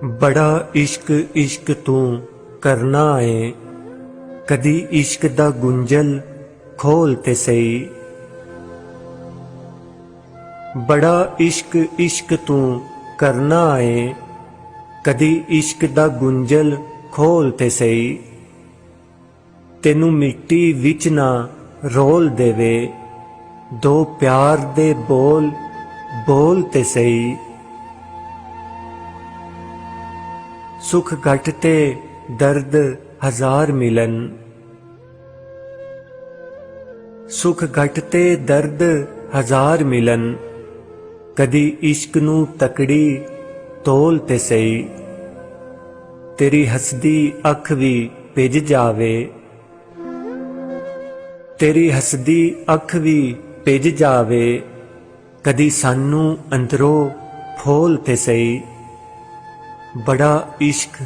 बड़ा इश्क इश्क तू करना है, कदी इश्क दा गुंजल खोल ते सही। बड़ा इश्क इश्क तू करना है, कदी इश्क दा गुंजल खोल ते सही। तेनू मिट्टी विच ना रोल देवे, दो प्यार दे बोल बोल ते सही। सुख घटते दर्द हजार मिलन, सुख घटते दर्द हजार मिलन, कदी इश्क नू तकड़ी तोल ते सही। तेरी हसदी अख भी भिज जावे, तेरी हसदी अख भी भिज जावे, कदी सानू अंदरों फोल ते सही। बड़ा इश्क